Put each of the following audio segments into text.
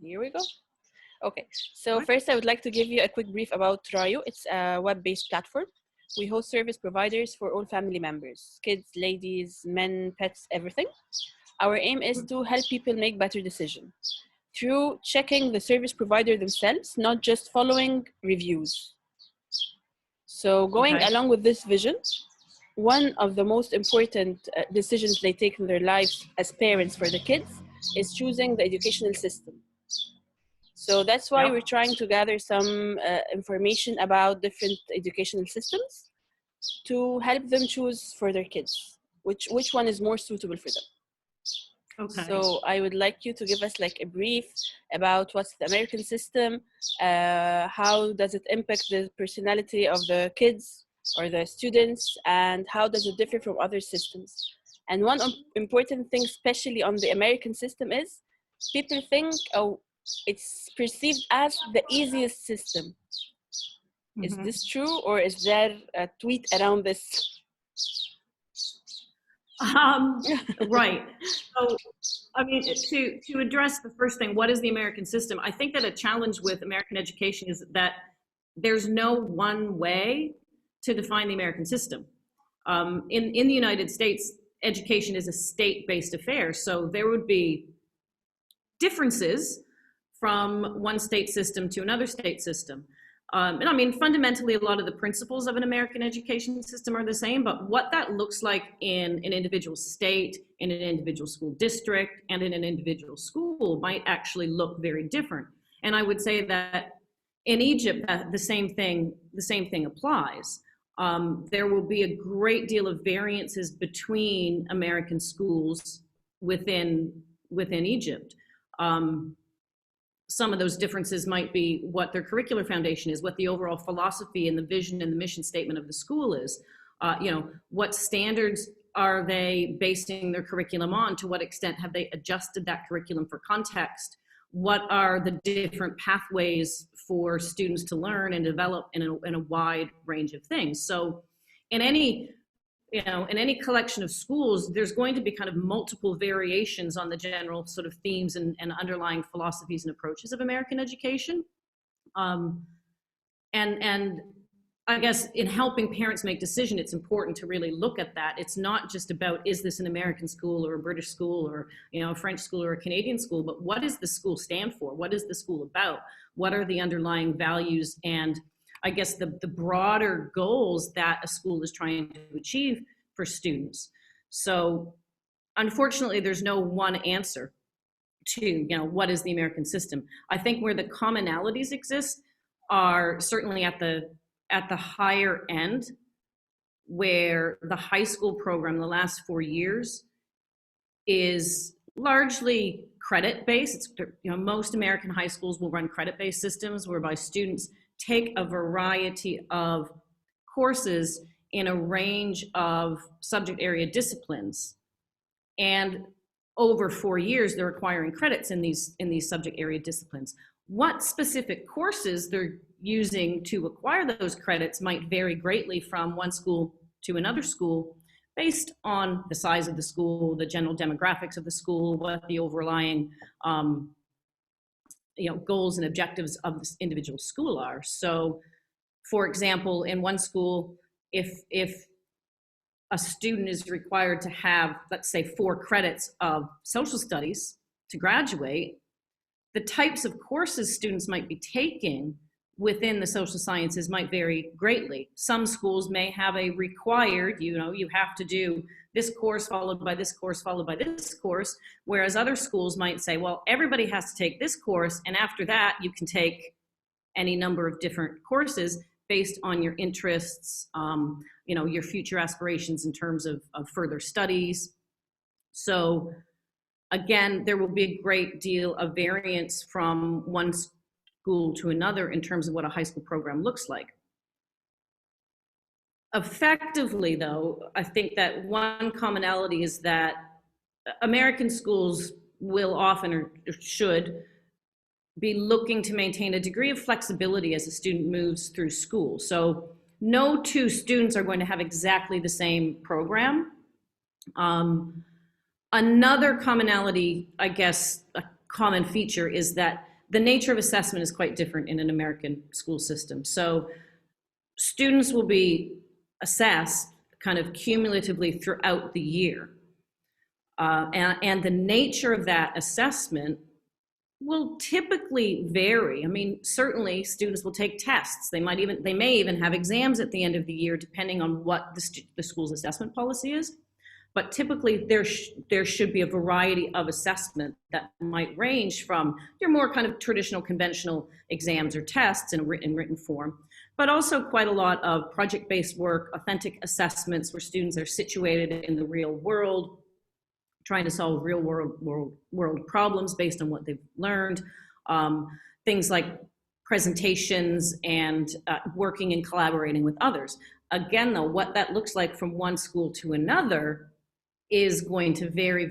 Here we go. Okay, so first I would like to give you a quick brief about Rayo. It's a web-based platform. We host service providers for all family members, kids, ladies, men, pets, everything. Our aim is to help people make better decisions through checking the service provider themselves, not just following reviews. So going Okay. along with this vision, one of the most important decisions they take in their lives as parents for the kids is choosing the educational system. So that's why Yep. we're trying to gather some information about different educational systems to help them choose for their kids, which one is more suitable for them. Okay. So I would like you to give us like a brief about what's the American system, how does it impact the personality of the kids or the students, and how does it differ from other systems. And one important thing, especially on the American system, is people think, oh, it's perceived as the easiest system. Is this true, or is there a tweet around this? Right. So, I mean, to address the first thing, what is the American system? I think that a challenge with American education is that there's no one way to define the American system. In the United States, education is a state-based affair, so there would be differences from one state system to another state system. And I mean, fundamentally, a lot of the principles of an American education system are the same, but what that looks like in an individual state, in an individual school district, and in an individual school might actually look very different. And I would say that in Egypt, the same thing applies. There will be a great deal of variances between American schools within Egypt. Some of those differences might be what their curricular foundation is, what the overall philosophy and the vision and the mission statement of the school is. What standards are they basing their curriculum on? To what extent have they adjusted that curriculum for context? What are the different pathways for students to learn and develop in a wide range of things? So in any collection of schools, there's going to be kind of multiple variations on the general sort of themes and underlying philosophies and approaches of American education. And I guess in helping parents make decisions, it's important to really look at that. It's not just about, is this an American school or a British school or a French school or a Canadian school, but what does the school stand for? What is the school about? What are the underlying values and I guess the broader goals that a school is trying to achieve for students? So unfortunately, there's no one answer to, what is the American system. I think where the commonalities exist are certainly at the higher end, where the high school program the last 4 years is largely credit-based. Most American high schools will run credit-based systems whereby students take a variety of courses in a range of subject area disciplines. And over 4 years, they're acquiring credits in these subject area disciplines. What specific courses they're using to acquire those credits might vary greatly from one school to another school based on the size of the school, the general demographics of the school, what the overlying goals and objectives of this individual school are. So, for example, in one school, if a student is required to have, let's say, 4 credits of social studies to graduate, the types of courses students might be taking within the social sciences might vary greatly. Some schools may have a required, you have to do this course followed by this course followed by this course, whereas other schools might say, well, everybody has to take this course, and after that you can take any number of different courses based on your interests, your future aspirations in terms of further studies. So again, there will be a great deal of variance from one school to another in terms of what a high school program looks like. Effectively, though, I think that one commonality is that American schools will often or should be looking to maintain a degree of flexibility as a student moves through school. So no 2 students are going to have exactly the same program. Another commonality, I guess, a common feature is that the nature of assessment is quite different in an American school system. So students will be assessed kind of cumulatively throughout the year. And the nature of that assessment will typically vary. I mean, certainly students will take tests. They may even have exams at the end of the year, depending on what the school's assessment policy is. But typically there should be a variety of assessment that might range from your more kind of traditional conventional exams or tests in written form, but also quite a lot of project-based work, authentic assessments where students are situated in the real world, trying to solve real world problems based on what they've learned. Things like presentations and working and collaborating with others. Again, though, what that looks like from one school to another is going to vary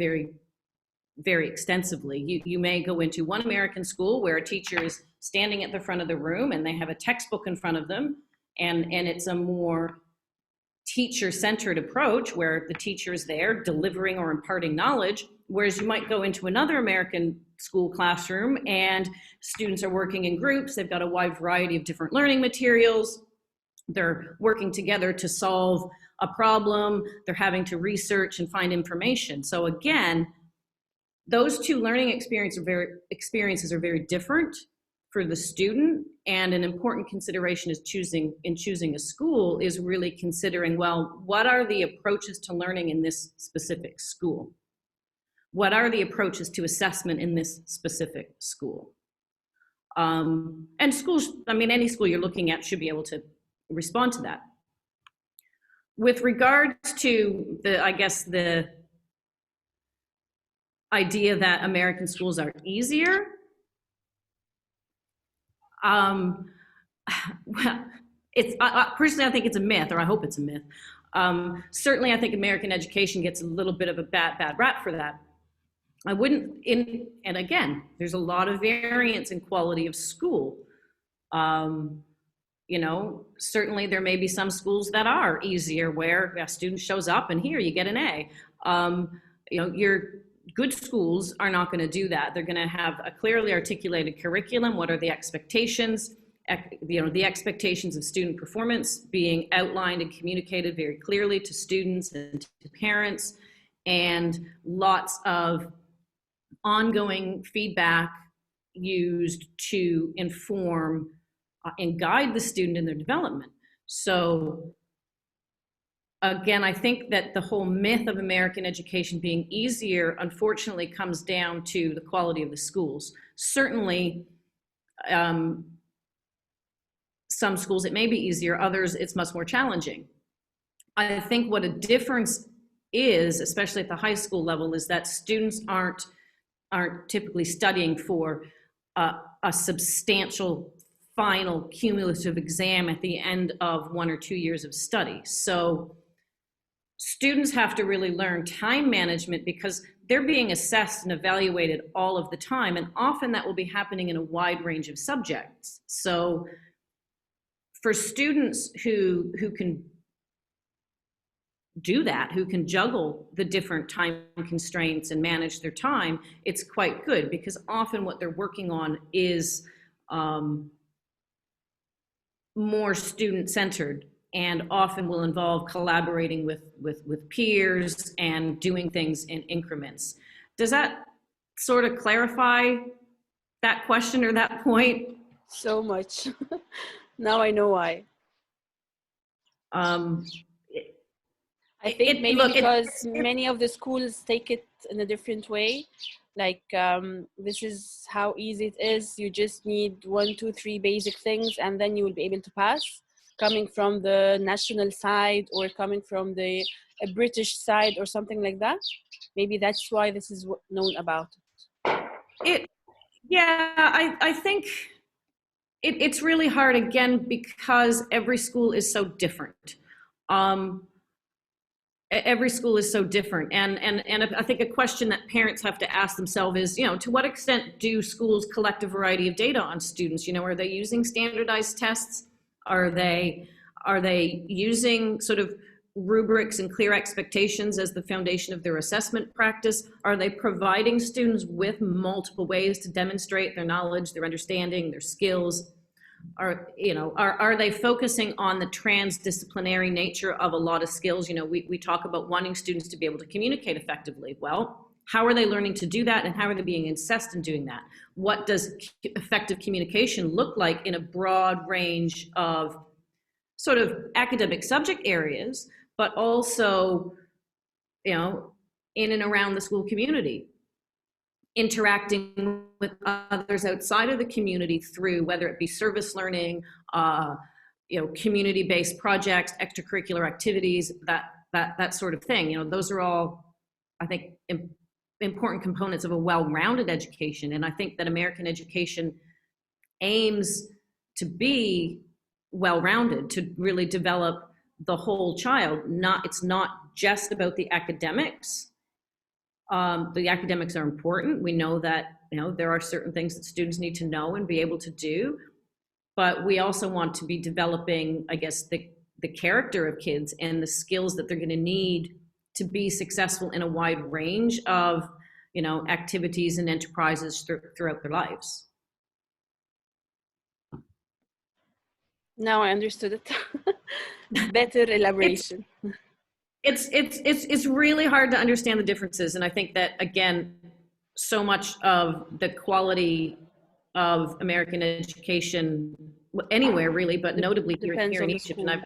very extensively. You may go into one American school where a teacher is standing at the front of the room and they have a textbook in front of them, and it's a more teacher-centered approach where the teacher is there delivering or imparting knowledge, whereas you might go into another American school classroom and students are working in groups. They've got a wide variety of different learning materials. They're working together to solve a problem. They're having to research and find information. So again, those two learning experiences are very different for the student, and an important consideration is choosing a school is really considering, well, what are the approaches to learning in this specific school? What are the approaches to assessment in this specific school? And schools, I mean, any school you're looking at should be able to respond to that. With regards to the idea that American schools are easier, well, personally, I think it's a myth, or I hope it's a myth. Certainly, I think American education gets a little bit of a bad rap for that. I wouldn't, and again, there's a lot of variance in quality of school. You know, certainly there may be some schools that are easier where a student shows up and here you get an A. You know, your good schools are not going to do that. They're going to have a clearly articulated curriculum. What are the expectations? You know, the expectations of student performance being outlined and communicated very clearly to students and to parents, and lots of ongoing feedback used to inform and guide the student in their development. So again, I think that the whole myth of American education being easier, unfortunately, comes down to the quality of the schools. Certainly, some schools it may be easier, others it's much more challenging. I think what a difference is, especially at the high school level, is that students aren't typically studying for a substantial final cumulative exam at the end of 1 or 2 years of study. So students have to really learn time management because they're being assessed and evaluated all of the time, and often that will be happening in a wide range of subjects. So for students who can do that, who can juggle the different time constraints and manage their time, it's quite good, because often what they're working on is more student-centered, and often will involve collaborating with peers and doing things in increments. Does that sort of clarify that question or that point? So much. Now I know why. I think maybe because many of the schools take it in a different way. Like, this is how easy it is. You just need 1, 2, 3 basic things, and then you will be able to pass. Coming from the national side, or coming from the British side, or something like that. Maybe that's why this is known about it. I think it's really hard, again, because every school is so different. Every school is so different, and I think a question that parents have to ask themselves is, you know, to what extent do schools collect a variety of data on students? You know, are they using standardized tests? Are they using sort of rubrics and clear expectations as the foundation of their assessment practice? Are they providing students with multiple ways to demonstrate their knowledge, their understanding, their skills? Are they focusing on the transdisciplinary nature of a lot of skills? We talk about wanting students to be able to communicate effectively. Well, how are they learning to do that, and how are they being assessed in doing that? What does effective communication look like in a broad range of sort of academic subject areas, but also, in and around the school community, interacting with others outside of the community through whether it be service learning, community-based projects, extracurricular activities, that sort of thing. Those are all, I think, important components of a well-rounded education. And I think that American education aims to be well-rounded, to really develop the whole child. It's not just about the academics. The academics are important. We know that there are certain things that students need to know and be able to do, but we also want to be developing, I guess, the character of kids and the skills that they're going to need to be successful in a wide range of activities and enterprises throughout their lives. Now I understood it. Better elaboration. It's really hard to understand the differences, and I think that, again, so much of the quality of American education anywhere really, but notably here in Egypt, and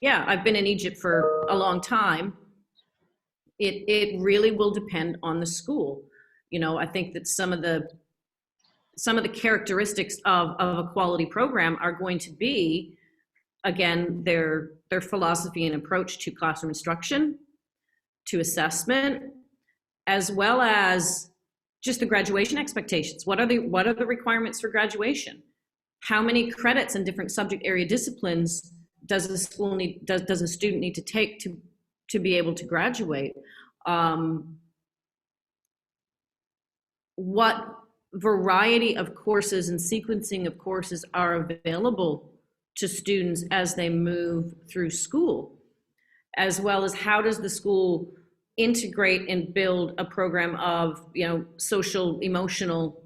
I've been in Egypt for a long time. It really will depend on the school. I think that some of the characteristics of a quality program are going to be, again, their philosophy and approach to classroom instruction, to assessment, as well as just the graduation expectations. What are the requirements for graduation? How many credits in different subject area disciplines does a student need to take to be able to graduate? What variety of courses and sequencing of courses are available to students as they move through school, as well as how does the school integrate and build a program of social, emotional,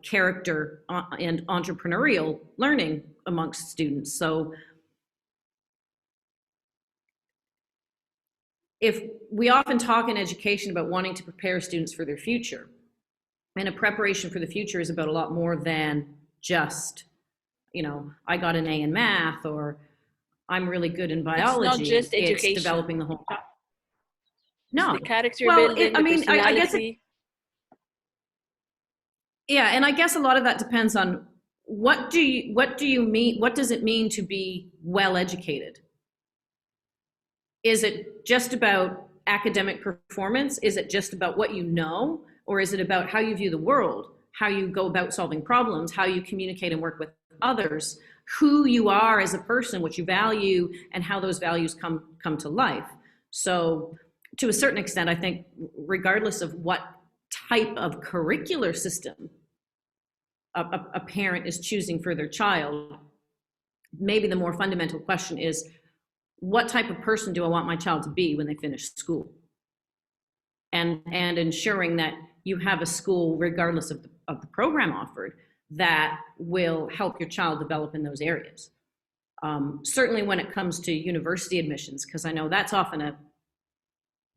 character and entrepreneurial learning amongst students. So if we often talk in education about wanting to prepare students for their future, and a preparation for the future is about a lot more than just, I got an A in math, or I'm really good in biology. It's not just education. It's developing the whole. No, it's the character building. I guess. Yeah, and I guess a lot of that depends on what do you mean? What does it mean to be well educated? Is it just about academic performance? Is it just about what you know? Or is it about how you view the world, how you go about solving problems, how you communicate and work with others, who you are as a person, what you value, and how those values come to life? So to a certain extent, I think regardless of what type of curricular system a parent is choosing for their child, maybe the more fundamental question is, what type of person do I want my child to be when they finish school? And ensuring that you have a school, regardless of the program offered, that will help your child develop in those areas. Certainly when it comes to university admissions, because I know that's often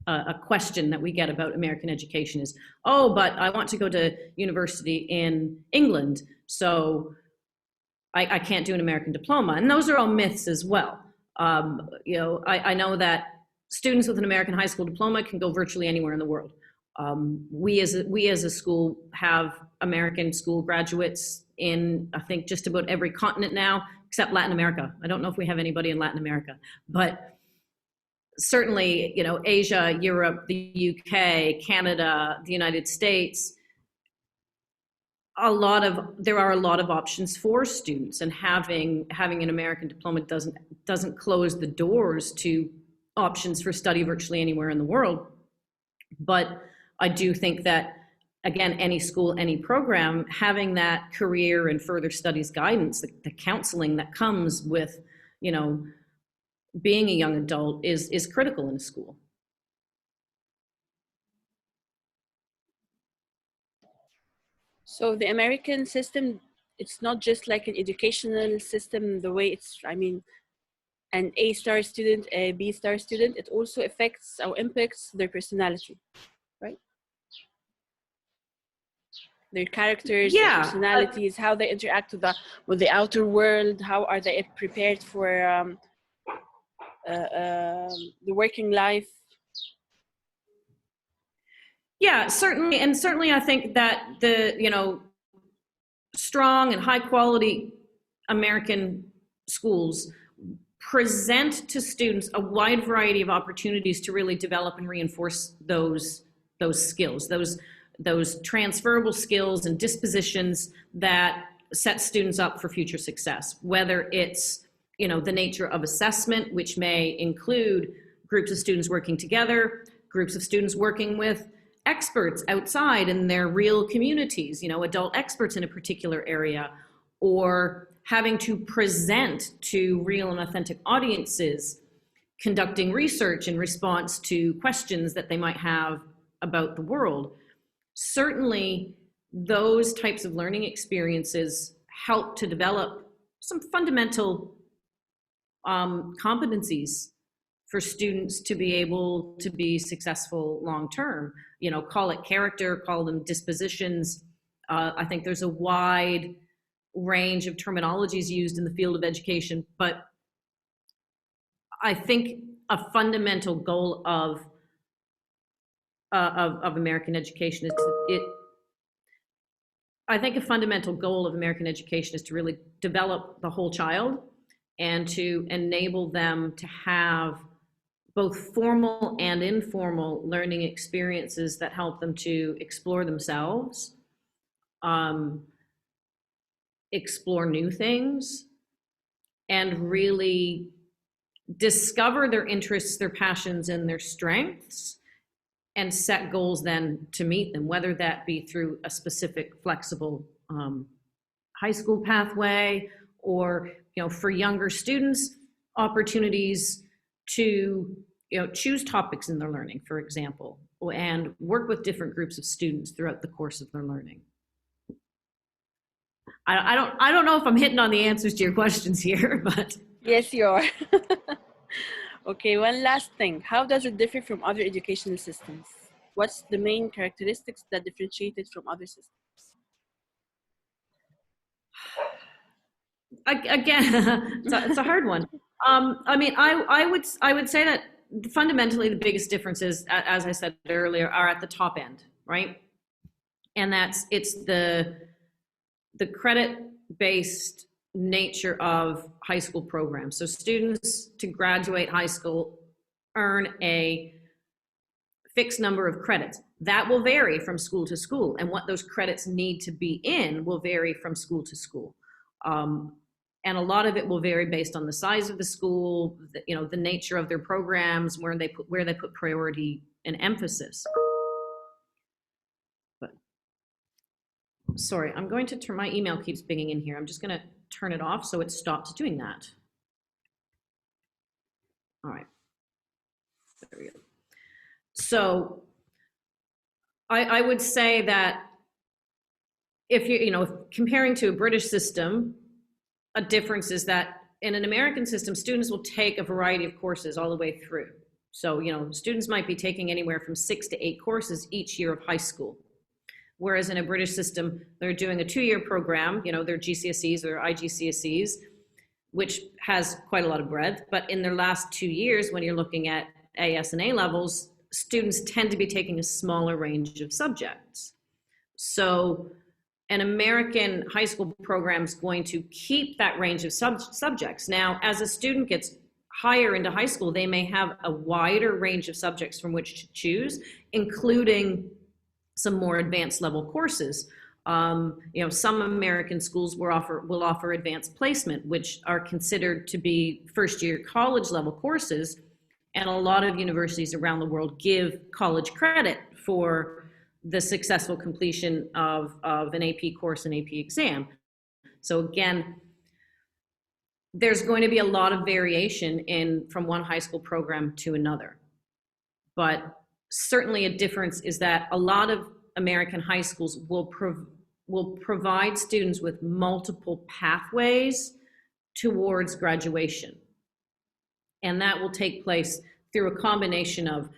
a question that we get about American education is, oh, but I want to go to university in England, so I can't do an American diploma. And those are all myths as well. I know that students with an American high school diploma can go virtually anywhere in the world. We as a school have American school graduates in, I think, just about every continent now, except Latin America. I don't know if we have anybody in Latin America, but certainly, Asia, Europe, the UK, Canada, the United States, there are a lot of options for students, and having an American diploma doesn't close the doors to options for study virtually anywhere in the world. But I do think that, again, any school, any program, having that career and further studies guidance, the counseling that comes with, being a young adult is critical in a school. So the American system, it's not just like an educational system, the way it's, I mean, an A-star student, a B-star student, it also affects or impacts their personality, right? Their characters, their Yeah, personalities, how they interact with the outer world, how are they prepared for the working life. yeah, certainly, and certainly, I think that the strong and high quality American schools present to students a wide variety of opportunities to really develop and reinforce those skills, those transferable skills and dispositions that set students up for future success, whether it's the nature of assessment, which may include groups of students working together, groups of students working with experts outside in their real communities, adult experts in a particular area, or having to present to real and authentic audiences, conducting research in response to questions that they might have about the world. Certainly, those types of learning experiences help to develop some fundamental competencies for students to be able to be successful long term. Call it character, call them dispositions. I think there's a wide range of terminologies used in the field of education, but I think a fundamental goal of American education is I think a fundamental goal of American education is to really develop the whole child and to enable them to have both formal and informal learning experiences that help them to explore themselves, explore new things, and really discover their interests, their passions, and their strengths, and set goals then to meet them, whether that be through a specific flexible high school pathway, or for younger students, opportunities to choose topics in their learning, for example, and work with different groups of students throughout the course of their learning. I don't know if I'm hitting on the answers to your questions here, but Yes, you are. Okay, one last thing. How does it differ from other educational systems? What's the main characteristics that differentiate it from other systems? Again, it's a hard one. I mean, I would say that fundamentally the biggest differences, as I said earlier, are at the top end, right? And it's the credit-based nature of high school programs. So students to graduate high school earn a fixed number of credits. That will vary from school to school, and what those credits need to be in will vary from school to school. And a lot of it will vary based on the size of the school, the nature of their programs, where they put priority and emphasis. But sorry, I'm going to turn, my email keeps pinging in here. I'm just going to turn it off so it stops doing that. All right, there we go. So I would say that if comparing to a British system, a difference is that in an American system, students will take a variety of courses all the way through. So, students might be taking anywhere from 6 to 8 courses each year of high school. Whereas in a British system, they're doing a 2-year program, their GCSEs or IGCSEs, which has quite a lot of breadth. But in their last 2 years, when you're looking at AS and A levels, students tend to be taking a smaller range of subjects. So an American high school program is going to keep that range of subjects. Now, as a student gets higher into high school, they may have a wider range of subjects from which to choose, including some more advanced level courses. Some American schools will offer advanced placement, which are considered to be first-year college level courses. And a lot of universities around the world give college credit for the successful completion of an AP course and AP exam. So again, there's going to be a lot of variation from one high school program to another. But certainly a difference is that a lot of American high schools will provide students with multiple pathways towards graduation. And that will take place through a combination of,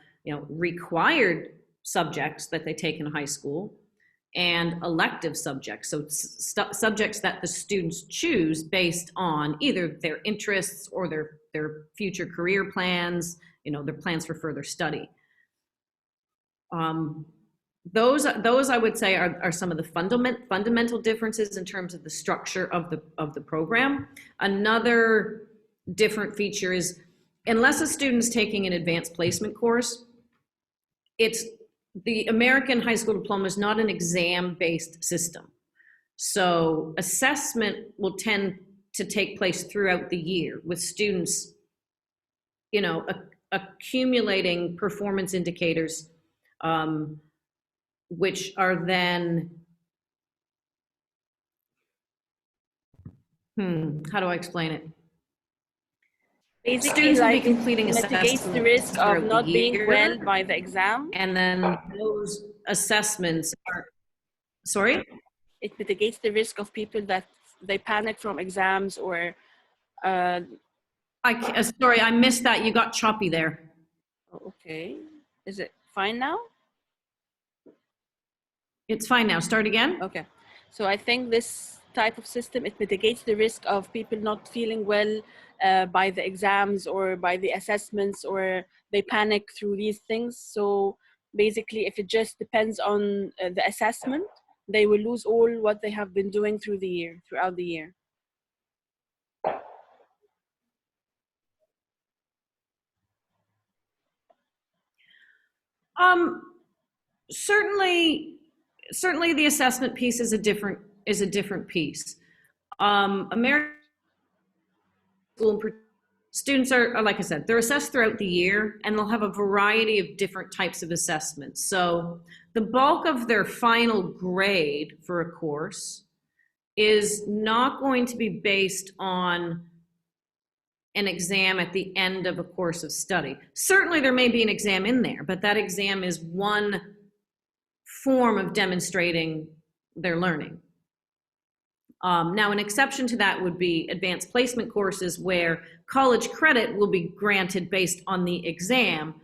required subjects that they take in high school and elective subjects. So subjects that the students choose based on either their interests or their future career plans, their plans for further study. Those I would say are some of the fundamental differences in terms of the structure of the program. Another different feature is, unless a student's taking an advanced placement course, the American high school diploma is not an exam-based system. So assessment will tend to take place throughout the year with students, accumulating performance indicators, which are then, how do I explain it? Basically, students will be like, completing mitigates the risk of not being well by the exam. And then those assessments are, sorry? It mitigates the risk of people that they panic from exams or... Sorry, I missed that. You got choppy there. Okay. Is it fine now? It's fine now. Start again. Okay. So I think this type of system, it mitigates the risk of people not feeling well by the exams or by the assessments, or they panic through these things. So basically, if it just depends on the assessment, they will lose all what they have been doing throughout the year. Certainly the assessment piece is a different piece. American school students are, like I said, they're assessed throughout the year, and they'll have a variety of different types of assessments. So the bulk of their final grade for a course is not going to be based on an exam at the end of a course of study. Certainly there may be an exam in there, but that exam is one form of demonstrating their learning. Now, an exception to that would be advanced placement courses, where college credit will be granted based on the exam,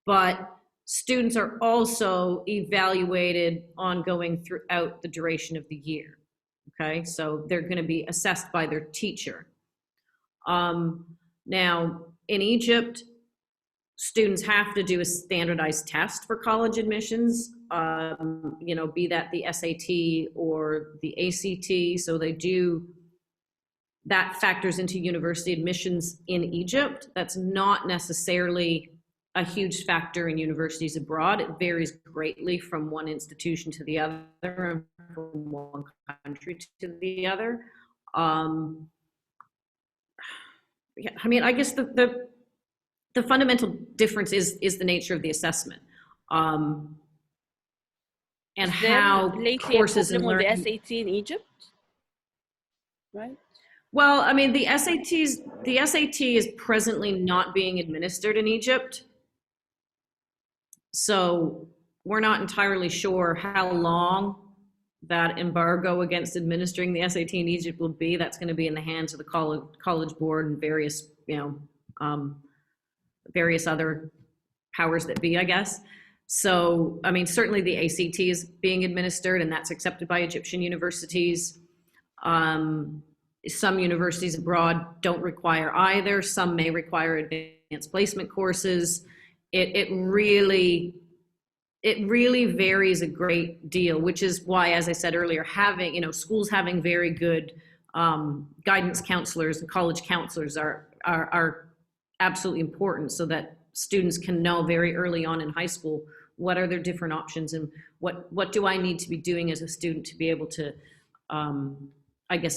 but students are also evaluated ongoing throughout the duration of the year. Okay, so they're going to be assessed by their teacher. Now, in Egypt, students have to do a standardized test for college admissions, be that the SAT or the ACT. So that factors into university admissions in Egypt. That's not necessarily a huge factor in universities abroad. It varies greatly from one institution to the other, and from one country to the other. I guess the fundamental difference is the nature of the assessment, and how courses and learning. The SAT in Egypt, right? Well, the SAT is presently not being administered in Egypt, so we're not entirely sure how long that embargo against administering the SAT in Egypt will be. That's going to be in the hands of the college board and various other powers that be, I guess. So, certainly the ACT is being administered, and that's accepted by Egyptian universities. Some universities abroad don't require either. Some may require advanced placement courses. It really varies a great deal, which is why, as I said earlier, schools having very good guidance counselors and college counselors are absolutely important, so that students can know very early on in high school what are their different options, and what do I need to be doing as a student to be able to,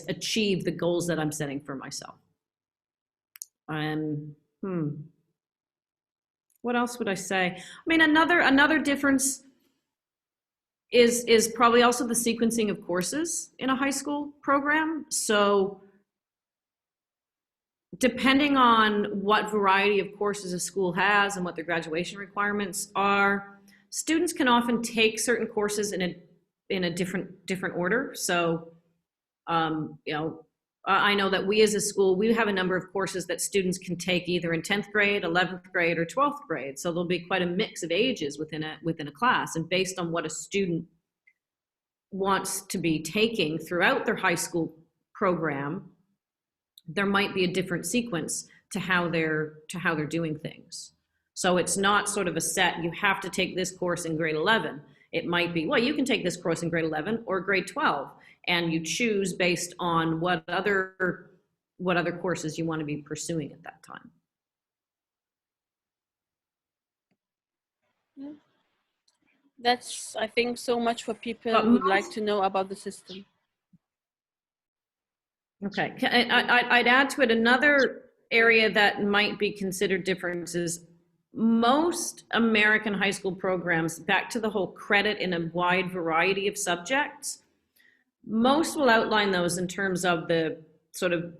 achieve the goals that I'm setting for myself. And what else would I say? Another difference is probably also the sequencing of courses in a high school program. So, depending on what variety of courses a school has and what their graduation requirements are, students can often take certain courses in a different order. So, you know, I know that we as a school, we have a number of courses that students can take either in 10th grade, 11th grade, or 12th grade. So there'll be quite a mix of ages within a class. And based on what a student wants to be taking throughout their high school program, there might be a different sequence to how they're doing things. So it's not sort of a set, you have to take this course in grade 11. It might be, well, you can take this course in grade 11 or grade 12, and you choose based on what other courses you want to be pursuing at that time. Yeah. That's, I think, so much what people would like to know about the system. Okay, I'd add to it another area that might be considered differences. Most American high school programs, back to the whole credit in a wide variety of subjects, most will outline those in terms of the sort of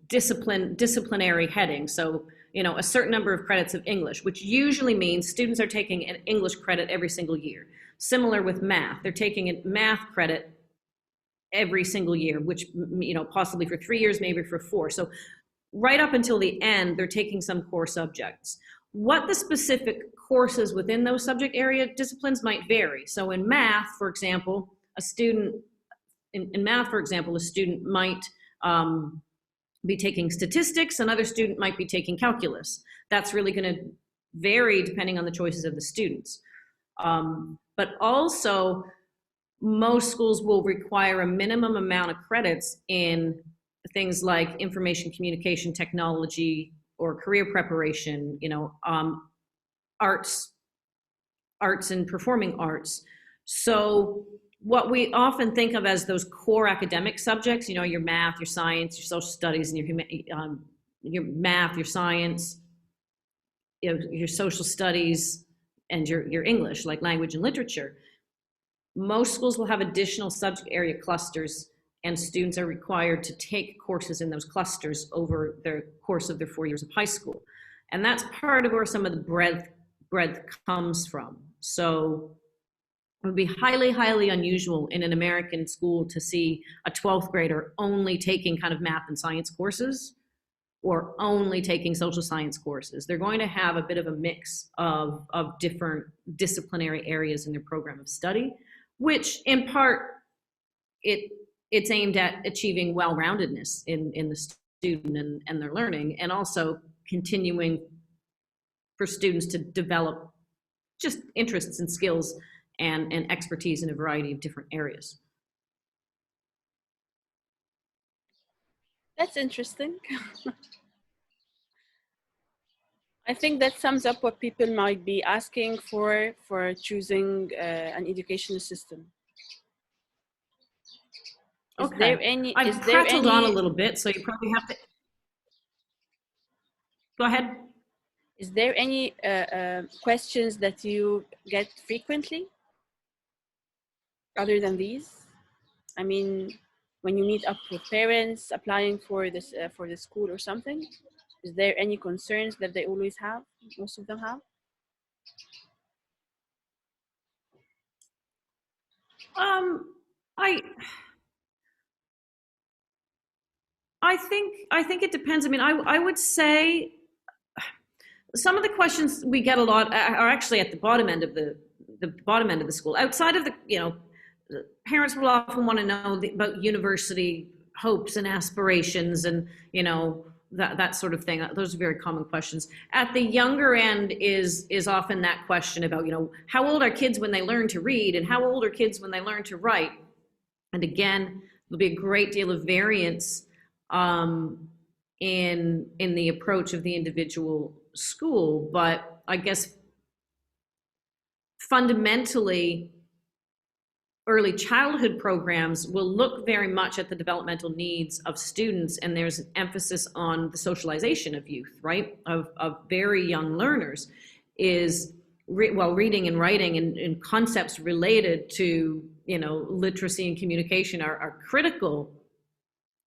disciplinary heading. So, you know, a certain number of credits of English, which usually means students are taking an English credit every single year. Similar with math, they're taking a math credit every single year, which, you know, possibly for 3 years, maybe for 4. So right up until the end, they're taking some core subjects. What the specific courses within those subject area disciplines might vary. So in math, for example, a student might be taking statistics, another student might be taking calculus. That's really going to vary depending on the choices of the students. But also, most schools will require a minimum amount of credits in things like information communication technology or career preparation, you know, arts and performing arts. So what we often think of as those core academic subjects, you know, your math, your science, your social studies, and your math, your science, you know, your social studies, and your English, like language and literature. Most schools will have additional subject area clusters, and students are required to take courses in those clusters over the course of their 4 years of high school. And that's part of where some of the breadth comes from. So it would be highly, highly unusual in an American school to see a 12th grader only taking kind of math and science courses or only taking social science courses. They're going to have a bit of a mix of different disciplinary areas in their program of study, which in part, it's aimed at achieving well-roundedness in the student and their learning, and also continuing for students to develop just interests and skills and expertise in a variety of different areas. That's interesting. I think that sums up what people might be asking for choosing an educational system. Is there any? I've prattled on a little bit, so you probably have to go ahead. Is there any questions that you get frequently other than these? I mean, when you meet up with parents applying for this for the school or something, is there any concerns that they always have? Most of them have. I think it depends. I mean, I would say some of the questions we get a lot are actually at the bottom end of the bottom end of the school. Outside of the, you know, parents will often want to know about university hopes and aspirations, and, you know, that sort of thing. Those are very common questions. At the younger end is often that question about, you know, how old are kids when they learn to read, and how old are kids when they learn to write? And again, there'll be a great deal of variance in the approach of the individual school, but I guess fundamentally, early childhood programs will look very much at the developmental needs of students, and there's an emphasis on the socialization of youth, right? Of very young learners is, reading and writing and concepts related to, you know, literacy and communication are critical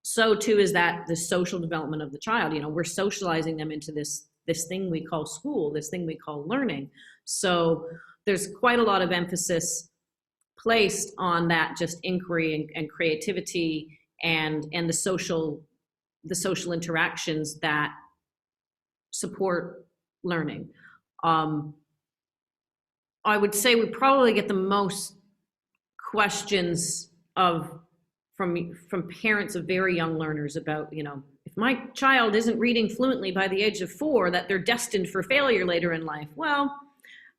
so too is that the social development of the child. You know, we're socializing them into this thing we call school, this thing we call learning. So there's quite a lot of emphasis placed on that, just inquiry and creativity and the social interactions that support learning. I would say we probably get the most questions from parents of very young learners about, you know, if my child isn't reading fluently by the age of 4, that they're destined for failure later in life. Well,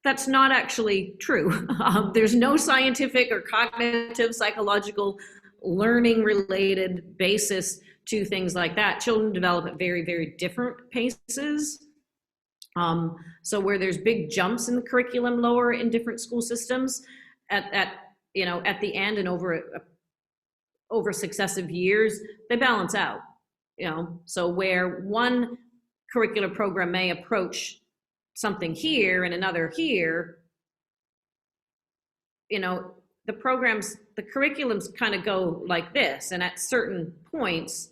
that's not actually true. There's no scientific or cognitive, psychological, learning related basis to things like that. Children develop at very, very different paces. So where there's big jumps in the curriculum lower in different school systems, at you know, at the end and over successive years, they balance out. You know, so where one curricular program may approach something here and another here, you know, the curriculums kind of go like this, and at certain points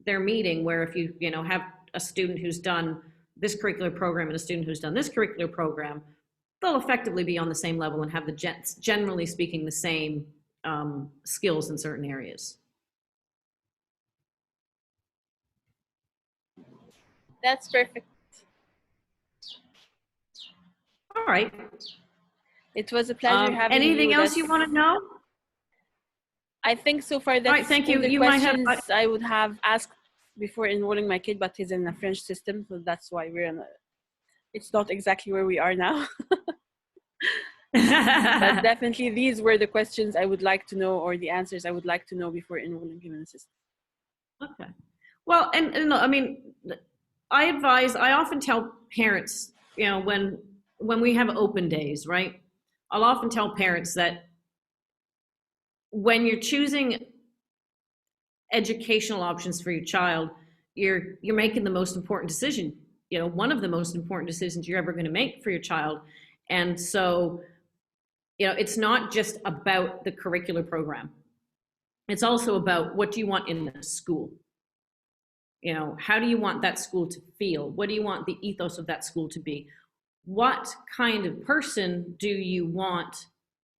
they're meeting, where if you know, have a student who's done this curricular program and a student who's done this curricular program, they'll effectively be on the same level and have generally speaking the same skills in certain areas. That's perfect. All right. It was a pleasure having you. Anything else you want to know? I think so far that's all right, thank you. The you questions might have... I would have asked before enrolling my kid, but he's in a French system, so that's why it's not exactly where we are now. But definitely these were the questions I would like to know, or the answers I would like to know before enrolling him in the system. Okay. Well, and I mean, I often tell parents, you know, when we have open days, right? I'll often tell parents that when you're choosing educational options for your child, you're making the most important decision, you know, one of the most important decisions you're ever going to make for your child. And so, you know, it's not just about the curricular program. It's also about, what do you want in the school? You know, how do you want that school to feel? What do you want the ethos of that school to be? What kind of person do you want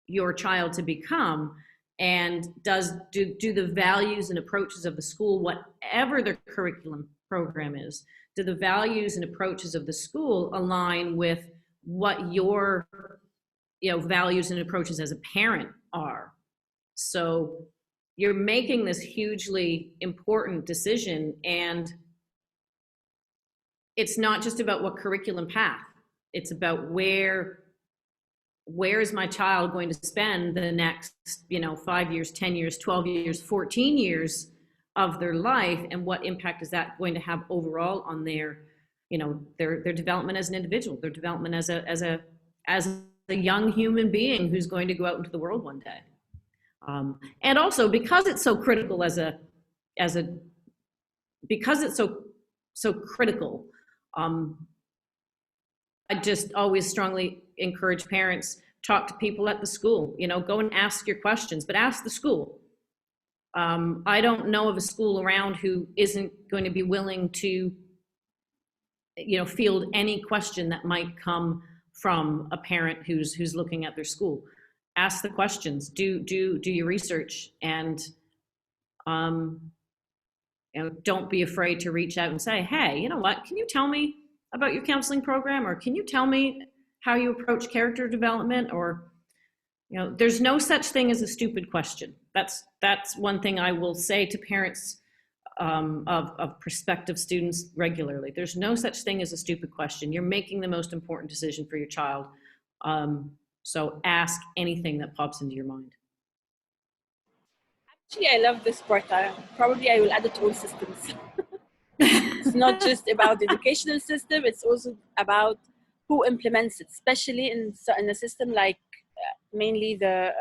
your child to become? And do the values and approaches of the school, whatever the curriculum program is, do the values and approaches of the school align with what your, you know, values and approaches as a parent are? So you're making this hugely important decision, and it's not just about what curriculum path. It's about where is my child going to spend the next, you know, 5 years, 10 years, 12 years, 14 years of their life, and what impact is that going to have overall on their, you know, their development as an individual, their development as a young human being who's going to go out into the world one day. And also, because it's so critical because it's so critical, I just always strongly encourage parents, talk to people at the school, you know, go and ask your questions, but ask the school. I don't know of a school around who isn't going to be willing to, you know, field any question that might come from a parent who's looking at their school. Ask the questions, do your research, and you know, don't be afraid to reach out and say, hey, you know what, can you tell me about your counseling program, or can you tell me how you approach character development? Or, you know, there's no such thing as a stupid question. That's one thing I will say to parents of prospective students regularly. There's no such thing as a stupid question. You're making the most important decision for your child. So ask anything that pops into your mind. Actually, I love this part. Probably I will add it to all systems. It's not just about the educational system, it's also about who implements it, especially in a system like mainly the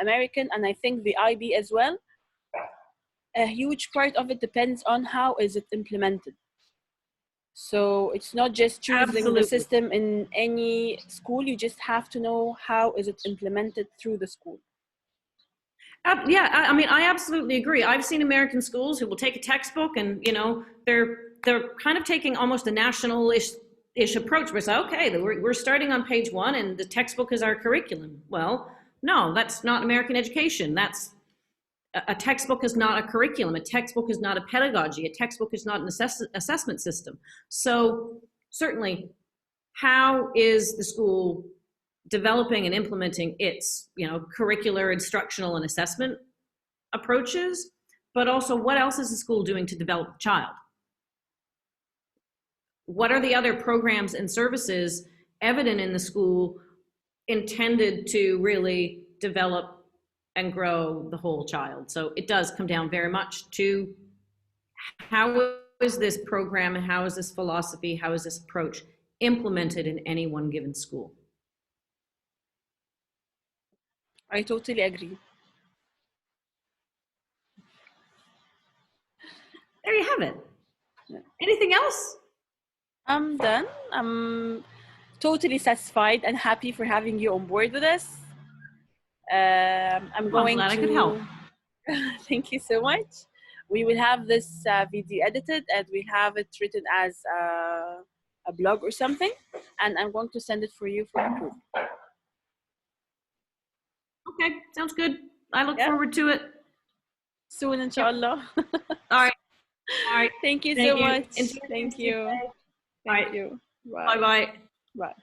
American, and I think the IB as well. A huge part of it depends on how is it implemented. So it's not just choosing Absolutely. the system in any school, you just have to know how is it implemented through the school. Yeah, I mean, I absolutely agree. I've seen American schools who will take a textbook and, you know, they're kind of taking almost a national-ish approach. We say, okay, we're starting on page one and the textbook is our curriculum. Well, no, that's not American education. That's a textbook is not a curriculum. A textbook is not a pedagogy. A textbook is not an assessment system. So certainly, how is the school developing and implementing its, you know, curricular, instructional, and assessment approaches? But also, what else is the school doing to develop the child? What are the other programs and services evident in the school intended to really develop and grow the whole child? So it does come down very much to how is this program and how is this philosophy, how is this approach implemented in any one given school? I totally agree. There you have it. Anything else? I'm done. I'm totally satisfied and happy for having you on board with us. I'm going glad to. I could help. Thank you so much. We will have this video edited and we'll have it written as a blog or something, and I'm going to send it for you for approval. Okay, sounds good. I look forward to it. Soon, inshallah. All right. All right. Thank you so much. Enjoy Thank you. Thank you. Bye. Bye. Bye.